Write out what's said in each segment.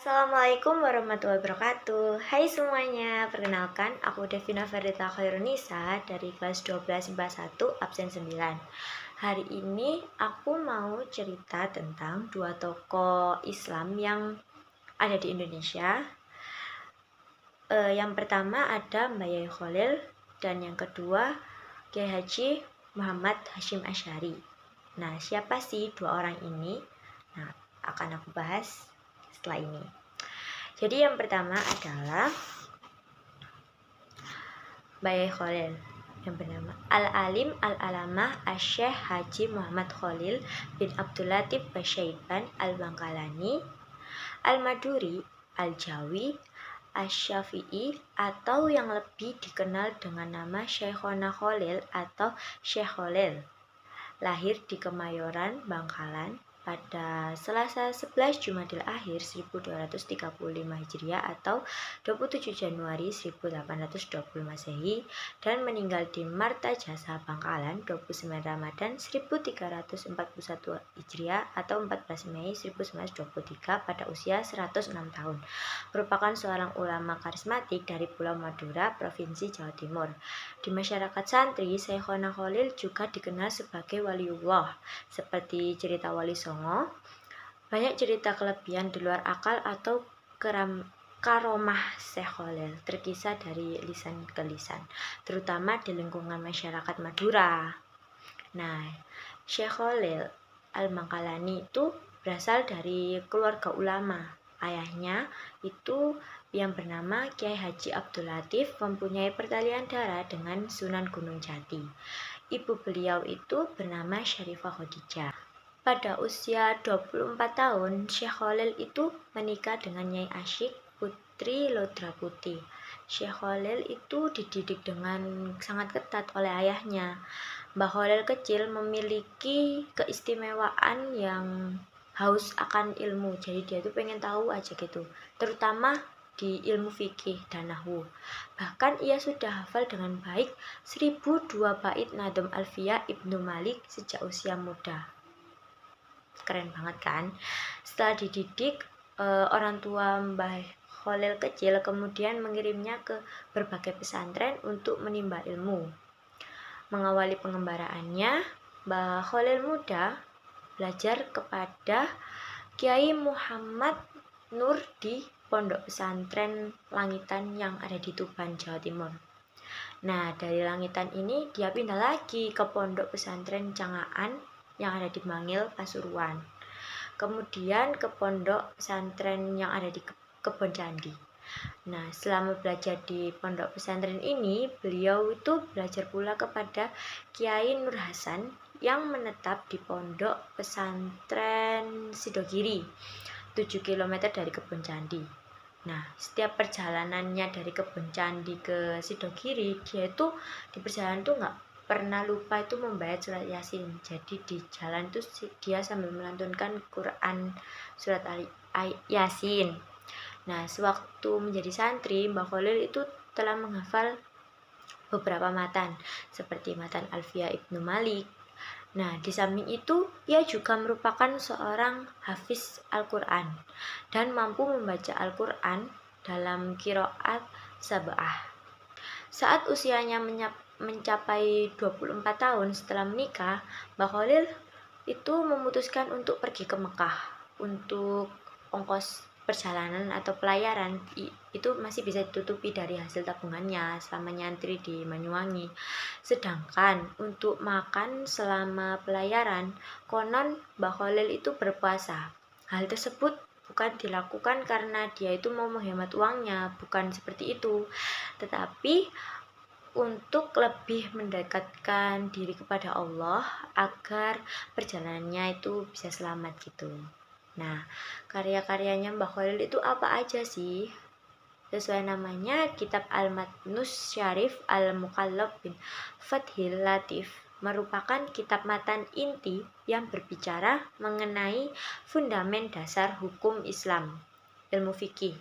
Assalamualaikum warahmatullahi wabarakatuh. Hai semuanya, perkenalkan aku Devina Ferdita Khairunisa dari kelas 12 IPA 1 absen 9. Hari ini aku mau cerita tentang dua tokoh Islam yang ada di Indonesia. Yang pertama ada Mbak Yai Kholil dan yang kedua Kiai Haji Muhammad Hasyim Asy'ari. Nah, siapa sih dua orang ini? Nah, akan aku bahas setelah ini. Jadi yang pertama adalah Mbak Yai Kholil yang bernama Al-Alim Al-Alamah Asy-Syaikh Haji Muhammad Kholil bin Abdul Latif Basyaiban Al-Bangkalani Al-Maduri Al-Jawi Asy-Syafi'i atau yang lebih dikenal dengan nama Syekhona Kholil atau Syekh Kholil. Lahir di Kemayoran, Bangkalan pada Selasa 11 Jumadil Akhir 1235 Hijriah atau 27 Januari 1820 Masehi dan meninggal di Martajasa, Bangkalan 29 Ramadan 1341 Hijriah atau 14 Mei 1923 pada usia 106 tahun. Merupakan seorang ulama karismatik dari Pulau Madura, Provinsi Jawa Timur. Di masyarakat santri, Syekhona Kholil juga dikenal sebagai waliullah, seperti cerita Wali Songo. Banyak cerita kelebihan di luar akal atau karomah Syekh Kholil terkisah dari lisan ke lisan, terutama di lingkungan masyarakat Madura. Nah, Syekh Kholil Al-Bangkalani itu berasal dari keluarga ulama. Ayahnya itu yang bernama Kiai Haji Abdul Latif mempunyai pertalian darah dengan Sunan Gunung Jati. Ibu beliau itu bernama Syarifah Khadijah. Pada usia 24 tahun, Syekh Kholil itu menikah dengan Nyai Asyik Putri Lodra Putih. Syekh Kholil itu dididik dengan sangat ketat oleh ayahnya. Mbah Kholil kecil memiliki keistimewaan yang haus akan ilmu, jadi dia tuh pengen tahu aja gitu, terutama di ilmu fikih dan nahwu. Bahkan ia sudah hafal dengan baik 1002 bait Nadhum Alfiyah Ibnu Malik sejak usia muda. Keren banget kan? Setelah dididik, orang tua Mbah Kholil kecil kemudian mengirimnya ke berbagai pesantren untuk menimba ilmu. Mengawali pengembaraannya, Mbah Kholil muda belajar kepada Kiai Muhammad Nur di Pondok Pesantren Langitan yang ada di Tuban, Jawa Timur. Nah, dari Langitan ini dia pindah lagi ke Pondok Pesantren Cangaan yang ada di Bangil, Pasuruan. Kemudian ke Pondok Pesantren yang ada di Kebon Candi. Nah, selama belajar di pondok pesantren ini, beliau itu belajar pula kepada Kiai Nur Hasan yang menetap di Pondok Pesantren Sidogiri, 7 km dari Kebon Candi. Nah, setiap perjalanannya dari Kebon Candi ke Sidogiri, dia itu di perjalanan tuh nggak pernah lupa itu membaca surat Yasin. Jadi di jalan tuh dia sambil melantunkan Quran surat Yasin. Nah, sewaktu menjadi santri, Mbah Kholil itu telah menghafal beberapa matan, seperti matan Alfiyah Ibnu Malik. Nah, di samping itu, ia juga merupakan seorang hafiz Al-Quran dan mampu membaca Al-Quran dalam qiraat sab'ah. Saat usianya mencapai 24 tahun setelah menikah, Mbah Kholil itu memutuskan untuk pergi ke Mekah. Untuk ongkos perjalanan atau pelayaran itu masih bisa ditutupi dari hasil tabungannya selama nyantri di Banyuwangi. Sedangkan untuk makan selama pelayaran, konon Mbah Kholil itu berpuasa. Hal tersebut bukan dilakukan karena dia itu mau menghemat uangnya, bukan seperti itu, tetapi untuk lebih mendekatkan diri kepada Allah agar perjalanannya itu bisa selamat gitu. Nah, karya-karyanya Mbah Kholil itu apa aja sih? Sesuai namanya, kitab Al-Matnus Syarif Al-Mukallaf bin Fathil Latif merupakan kitab matan inti yang berbicara mengenai fundamen dasar hukum Islam, ilmu fikih.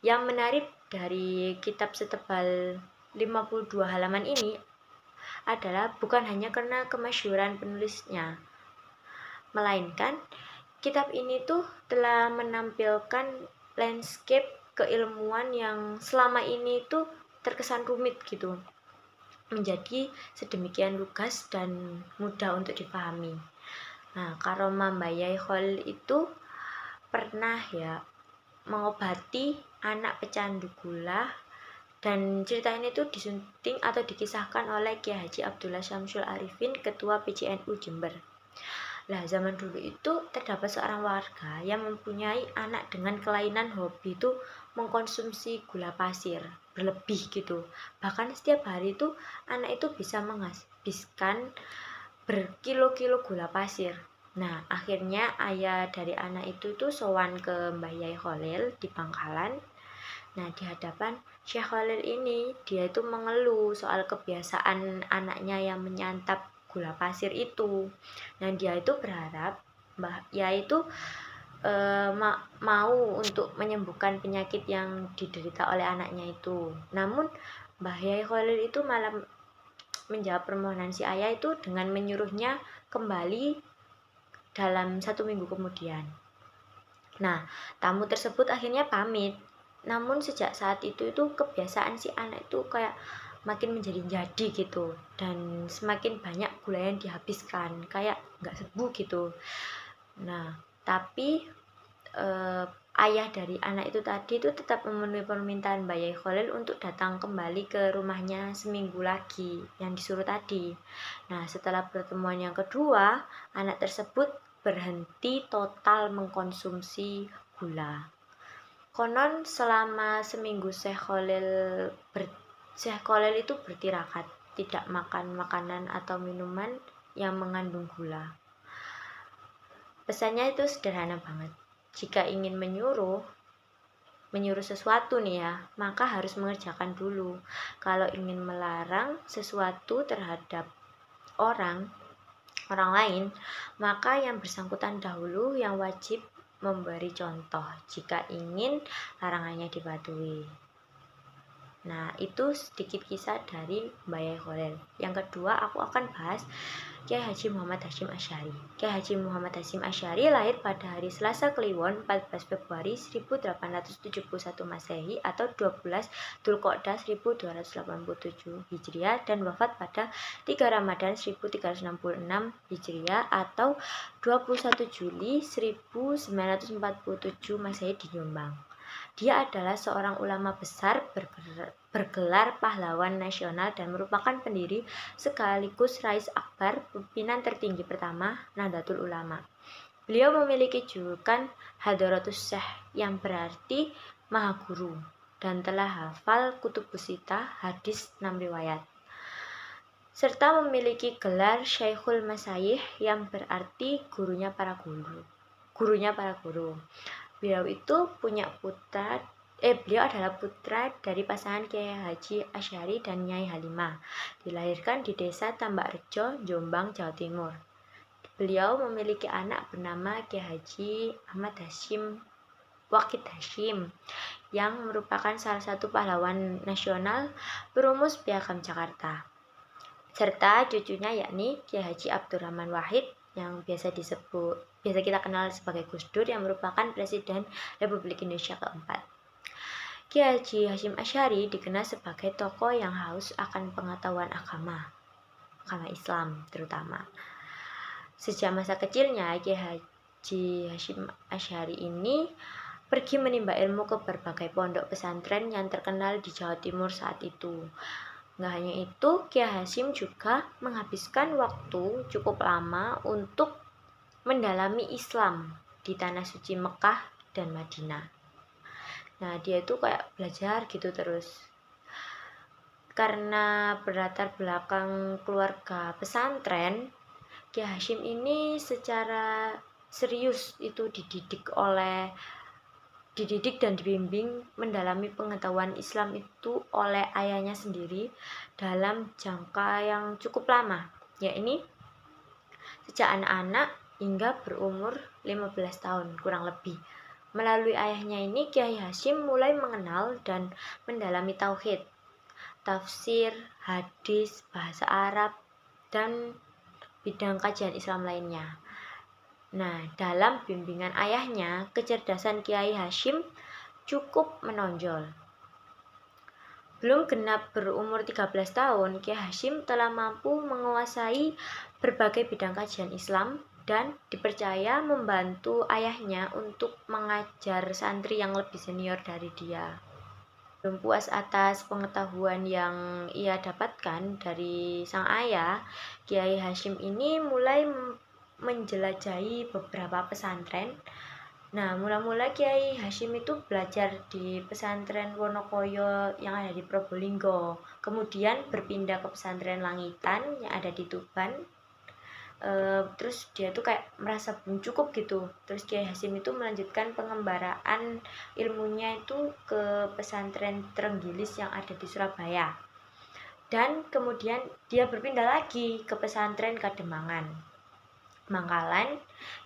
Yang menarik dari kitab setebal 52 halaman ini adalah bukan hanya karena kemasyhuran penulisnya, melainkan kitab ini tuh telah menampilkan landscape keilmuan yang selama ini itu terkesan rumit gitu menjadi sedemikian lugas dan mudah untuk dipahami. Nah, Karomah Mbah Yai Khalil itu pernah ya mengobati anak pecandu gula, dan cerita ini tuh disunting atau dikisahkan oleh Kiai Haji Abdullah Syamsul Arifin, Ketua PCNU Jember. Lah, zaman dulu itu terdapat seorang warga yang mempunyai anak dengan kelainan hobi itu mengkonsumsi gula pasir berlebih gitu. Bahkan setiap hari itu anak itu bisa menghabiskan berkilo-kilo gula pasir. Nah, akhirnya ayah dari anak itu tuh sowan ke Mbah Yai Khalil di Bangkalan. Nah, di hadapan Syekh Khalil ini, dia itu mengeluh soal kebiasaan anaknya yang menyantap gula pasir itu. Nah, dia itu berharap Mbah Yai itu mau untuk menyembuhkan penyakit yang diderita oleh anaknya itu. Namun Mbah Yai Khalil itu malah menjawab permohonan si ayah itu dengan menyuruhnya kembali dalam 1 minggu kemudian. Nah, tamu tersebut akhirnya pamit. Namun sejak saat itu kebiasaan si anak itu kayak makin menjadi-jadi gitu, dan semakin banyak gula yang dihabiskan, kayak nggak sembuh gitu. Nah, tapi ayah dari anak itu tadi itu tetap memenuhi permintaan Mbah Yai Khalil untuk datang kembali ke rumahnya seminggu lagi yang disuruh tadi. Nah, setelah pertemuan yang kedua, anak tersebut berhenti total mengkonsumsi gula. Konon selama seminggu Syekh Khalil itu bertirakat, tidak makan makanan atau minuman yang mengandung gula. Pesannya itu sederhana banget. Jika ingin menyuruh sesuatu nih ya, maka harus mengerjakan dulu. Kalau ingin melarang sesuatu terhadap orang lain, maka yang bersangkutan dahulu yang wajib memberi contoh jika ingin larangannya dipatuhi. Nah, itu sedikit kisah dari Mbah Yai Khalil. Yang kedua, aku akan bahas Kiai Haji Muhammad Hasyim Asy'ari. Kiai Haji Muhammad Hasyim Asy'ari lahir pada hari Selasa Kliwon 14 Februari 1871 Masehi atau 12 Dzulqa'dah 1287 Hijriah dan wafat pada 3 Ramadan 1366 Hijriah atau 21 Juli 1947 Masehi di Jombang. Dia adalah seorang ulama besar bergelar pahlawan nasional dan merupakan pendiri sekaligus Rais Akbar, pimpinan tertinggi pertama Nahdlatul Ulama. Beliau memiliki julukan Hadratus Syekh yang berarti Maha Guru dan telah hafal Kutubus Sittah, hadis 6 riwayat. Serta memiliki gelar Syekhul Masyayikh yang berarti gurunya para guru. Beliau adalah putra dari pasangan Kiai Haji Asy'ari dan Nyai Halimah. Dilahirkan di desa Tambak Rejo, Jombang, Jawa Timur. Beliau memiliki anak bernama Kiai Haji Ahmad Hasyim Waqid Hasyim yang merupakan salah satu pahlawan nasional berumus Piagam Jakarta. Serta cucunya yakni Kiai Haji Abdurrahman Wahid yang biasa kita kenal sebagai Gus Dur yang merupakan Presiden Republik Indonesia keempat. Kiai Haji Hasyim Asy'ari dikenal sebagai tokoh yang haus akan pengetahuan agama Islam terutama. Sejak masa kecilnya, Kiai Haji Hasyim Asy'ari ini pergi menimba ilmu ke berbagai pondok pesantren yang terkenal di Jawa Timur saat itu. Nggak hanya itu, Kiai Hasyim juga menghabiskan waktu cukup lama untuk mendalami Islam di tanah suci Mekah dan Madinah. Nah, dia itu kayak belajar gitu terus. Karena berlatar belakang keluarga pesantren, Kiai Hasyim ini secara serius itu dididik dan dibimbing mendalami pengetahuan Islam itu oleh ayahnya sendiri dalam jangka yang cukup lama, yakni sejak anak-anak hingga berumur 15 tahun kurang lebih. Melalui ayahnya ini, Kiai Hasyim mulai mengenal dan mendalami tauhid, tafsir, hadis, bahasa Arab, dan bidang kajian Islam lainnya. Nah, dalam bimbingan ayahnya, kecerdasan Kiai Hasyim cukup menonjol. Belum genap berumur 13 tahun, Kiai Hasyim telah mampu menguasai berbagai bidang kajian Islam dan dipercaya membantu ayahnya untuk mengajar santri yang lebih senior dari dia. Belum puas atas pengetahuan yang ia dapatkan dari sang ayah, Kiai Hasyim ini mulai menjelajahi beberapa pesantren. Nah, mula-mula Kiai Hasyim itu belajar di pesantren Wonokoyo yang ada di Probolinggo. Kemudian berpindah ke pesantren Langitan yang ada di Tuban. Terus dia tuh kayak merasa belum cukup gitu. Terus Kiai Hasyim itu melanjutkan pengembaraan ilmunya itu ke pesantren Trenggilis yang ada di Surabaya. Dan kemudian dia berpindah lagi ke pesantren Kademangan Bangkalan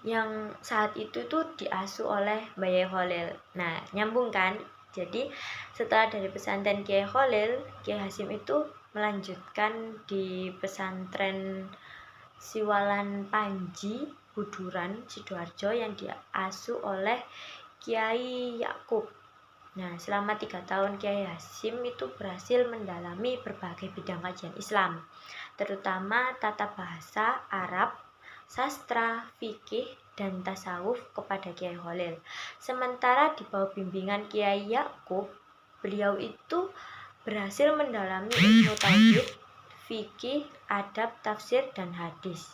yang saat itu tuh diasuh oleh Mbah Khalil. Nah, nyambung kan? Jadi setelah dari pesantren Kiai Khalil, Kiai Hasyim itu melanjutkan di pesantren Siwalan Panji, Buduran, Sidoarjo yang diasuh oleh Kiai Yakub. Nah, selama 3 tahun Kiai Hasyim itu berhasil mendalami berbagai bidang kajian Islam, terutama tata bahasa Arab, sastra, fikih, dan tasawuf kepada Kiai Khalil. Sementara di bawah bimbingan Kiai Yakub, beliau itu berhasil mendalami ilmu tauhid, fikih, adab, tafsir, dan hadis.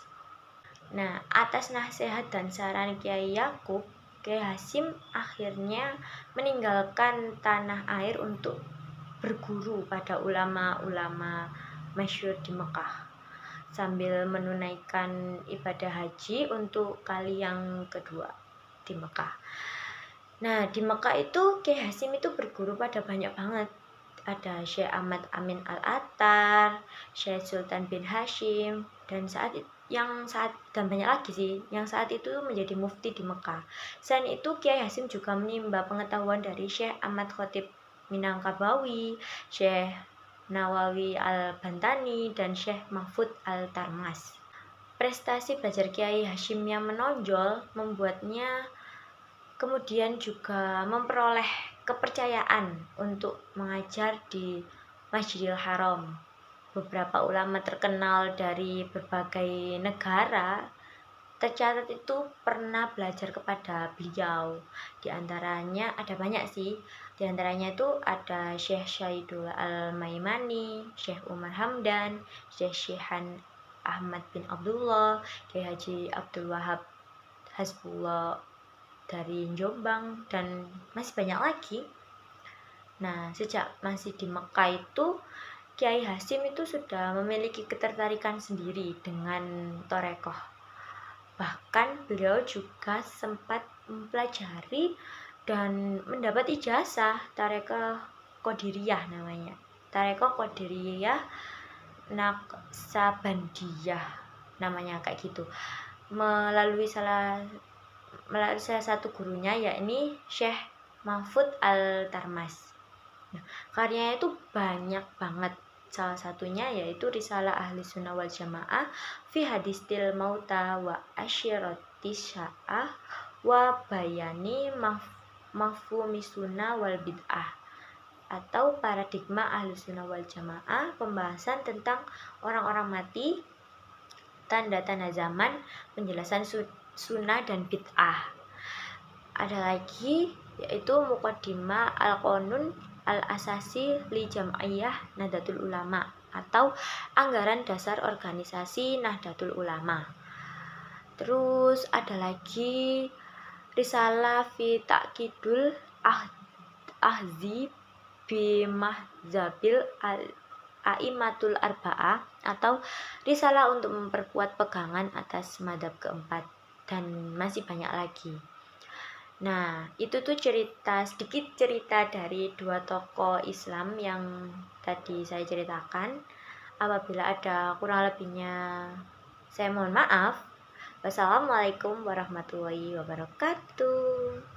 Nah, atas nasihat dan saran Kiai Yakub, Kiai Hasyim akhirnya meninggalkan tanah air untuk berguru pada ulama-ulama masyhur di Mekah sambil menunaikan ibadah haji untuk kali yang kedua di Mekah. Nah, di Mekah itu Kiai Hasyim itu berguru pada banyak banget. Ada Syekh Ahmad Amin Al-Attar, Syekh Sultan bin Hasyim, dan banyak lagi sih yang saat itu menjadi mufti di Mekah. Selain itu Kiai Hasyim juga menimba pengetahuan dari Syekh Ahmad Khatib Minangkabawi, Syekh Nawawi Al-Bantani, dan Syekh Mahfud Al-Tarmas. Prestasi belajar Kiai Hasyim yang menonjol membuatnya kemudian juga memperoleh kepercayaan untuk mengajar di Masjidil Haram. Beberapa ulama terkenal dari berbagai negara tercatat itu pernah belajar kepada beliau. Di antaranya ada banyak sih. Di antaranya itu ada Syekh Syahidul Al-Maimani, Syekh Umar Hamdan, Syekh Syihan Ahmad bin Abdullah, Kiai Haji Abdul Wahab Hasbullah dari Jombang, dan masih banyak lagi. Nah, sejak masih di Mekah itu Kiai Hasyim itu sudah memiliki ketertarikan sendiri dengan Torekoh. Bahkan beliau juga sempat mempelajari dan mendapat ijazah Tarekoh Qadiriyah namanya. Tarekoh Qadiriyah Naksabandiyah namanya kayak gitu. Melalui salah satu gurunya yakni Syekh Mahfud Al-Tarmas. Nah, karyanya itu banyak banget. Salah satunya yaitu Risalah Ahli Sunnah wal Jamaah fi Hadistil Mauta wa Asyiratis Sya'ah wa Bayani Mafhumi Sunnah wal Bid'ah, atau Paradigma Ahli Sunnah wal Jamaah, pembahasan tentang orang-orang mati, tanda-tanda zaman, penjelasan sunnah dan bid'ah. Ada lagi yaitu Muqaddimah Al-Qanun Al-Asasi li Jam'iyah Nahdlatul Ulama, atau Anggaran Dasar Organisasi Nahdlatul Ulama. Terus ada lagi Risalah fi Ta'qidul Ahzi bi Mahzabil A'immatul Arba'ah, atau Risalah untuk memperkuat pegangan atas madhab keempat, dan masih banyak lagi. Nah, itu tuh sedikit cerita dari 2 tokoh Islam yang tadi saya ceritakan. Apabila ada kurang lebihnya, saya mohon maaf. Wassalamualaikum warahmatullahi wabarakatuh.